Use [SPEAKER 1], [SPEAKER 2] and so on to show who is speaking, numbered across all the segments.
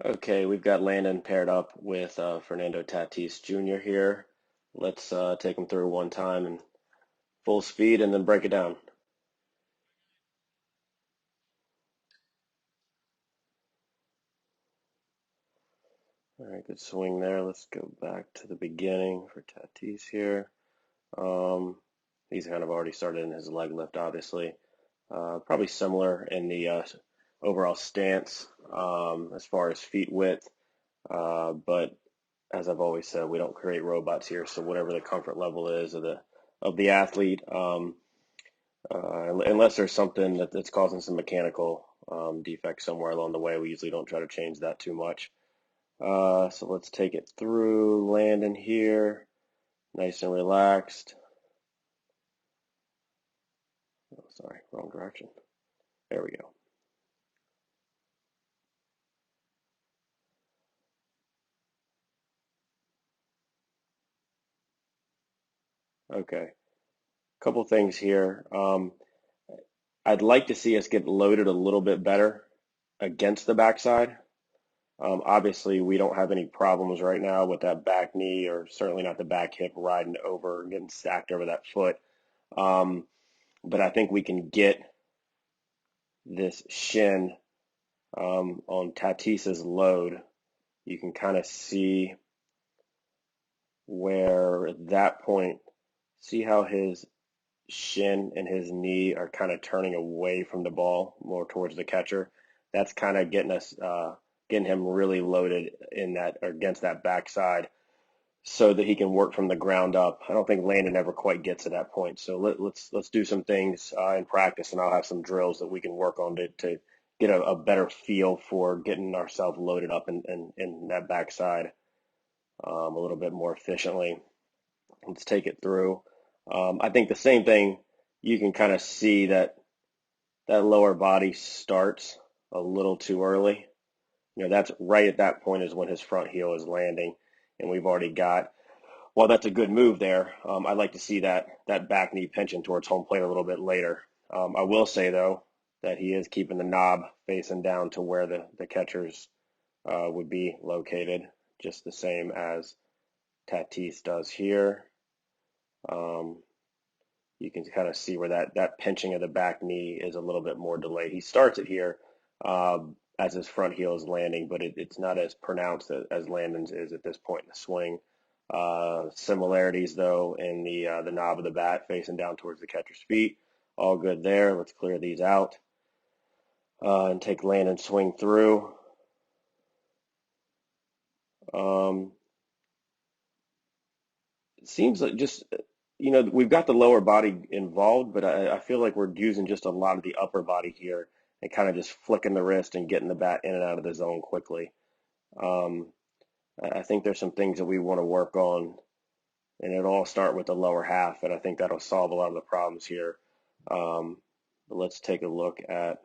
[SPEAKER 1] Okay, we've got Landon paired up with Fernando Tatis Jr. here. Let's take him through one time and full speed and then break it down. All right, good swing there. Let's go back to the beginning for Tatis here. Um, he's kind of already started in his leg lift, obviously. Probably similar in the overall stance as far as feet width, but as I've always said, we don't create robots here. So whatever the comfort level is of the athlete, unless there's something that's causing some mechanical defect somewhere along the way, we usually don't try to change that too much. So let's take it through Landon here, nice and relaxed. Oh, sorry, wrong direction. There we go. Okay, couple things here. I'd like to see us get loaded a little bit better against the backside. Obviously, we don't have any problems right now with that back knee, or certainly not the back hip riding over and getting stacked over that foot. Um, but I think we can get this shin on Tatis's load. You can kind of see where at that point, see how his shin and his knee are kind of turning away from the ball more towards the catcher. That's kind of getting him really loaded in that or against that backside so that he can work from the ground up. I don't think Landon ever quite gets to that point. So let's do some things in practice, and I'll have some drills that we can work on to get a better feel for getting ourselves loaded up in that backside a little bit more efficiently. Let's take it through. I think the same thing, you can kind of see that lower body starts a little too early. That's right at that point is when his front heel is landing, and we've already got. While that's a good move there, I'd like to see that back knee pinching towards home plate a little bit later. I will say though that he is keeping the knob facing down to where the catchers would be located, just the same as Tatis does here. Um, you can kind of see where that pinching of the back knee is a little bit more delayed. He starts it here as his front heel is landing, but it's not as pronounced as Landon's is at this point in the swing. Similarities though in the knob of the bat facing down towards the catcher's feet. All good there. Let's clear these out and take Landon's swing through. Um, it seems like just we've got the lower body involved, but I feel like we're using just a lot of the upper body here and kind of just flicking the wrist and getting the bat in and out of the zone quickly. Um, I think there's some things that we want to work on, and it'll all start with the lower half, and I think that'll solve a lot of the problems here. But let's take a look at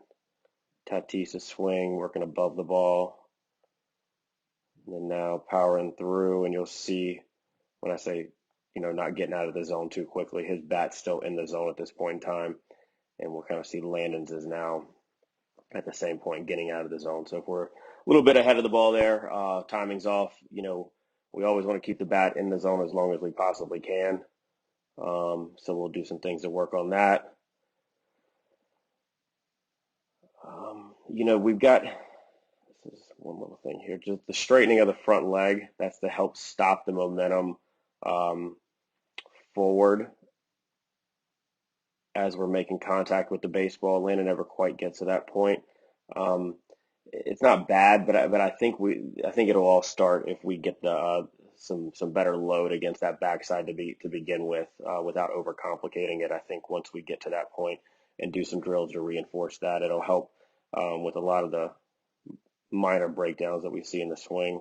[SPEAKER 1] Tatis' swing, working above the ball, and then now powering through, and you'll see when I say, not getting out of the zone too quickly, his bat's still in the zone at this point in time, and we'll kind of see Landon's is now at the same point getting out of the zone. So if we're a little bit ahead of the ball there, timing's off. We always want to keep the bat in the zone as long as we possibly can. So we'll do some things to work on that. We've got this is one little thing here, just the straightening of the front leg. That's to help stop the momentum um, forward as we're making contact with the baseball. Landon never quite gets to that point. Um, it's not bad, but I think it'll all start if we get the some better load against that backside to begin with without overcomplicating it. I think once we get to that point and do some drills to reinforce that, it'll help with a lot of the minor breakdowns that we see in the swing.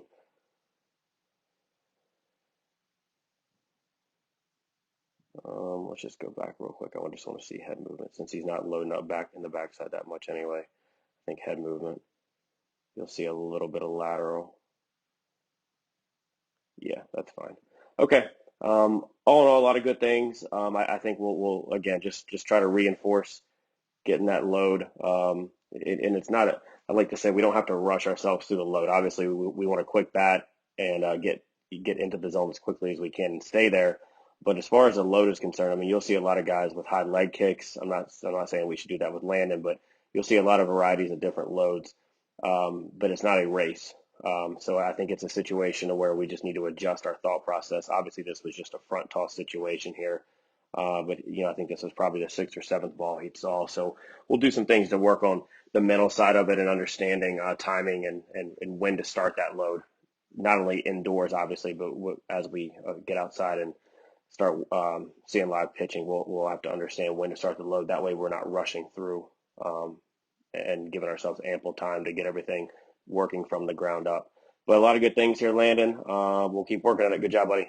[SPEAKER 1] Let's just go back real quick. I just want to see head movement since he's not loading up back in the backside that much anyway. I think head movement. You'll see a little bit of lateral. Yeah, that's fine. Okay. All in all, a lot of good things. I think we'll again just try to reinforce getting that load. And it's not I like to say we don't have to rush ourselves through the load. Obviously, we want a quick bat and get into the zone as quickly as we can and stay there. But as far as the load is concerned, I mean, you'll see a lot of guys with high leg kicks. I'm not saying we should do that with Landon, but you'll see a lot of varieties of different loads. But it's not a race. So I think it's a situation where we just need to adjust our thought process. Obviously, this was just a front toss situation here. But I think this was probably the sixth or seventh ball he saw. So we'll do some things to work on the mental side of it and understanding timing and when to start that load. Not only indoors, obviously, but as we get outside and start seeing live pitching, we'll have to understand when to start the load. That way, we're not rushing through um, and giving ourselves ample time to get everything working from the ground up. But a lot of good things here, Landon. We'll keep working on it. Good job, buddy.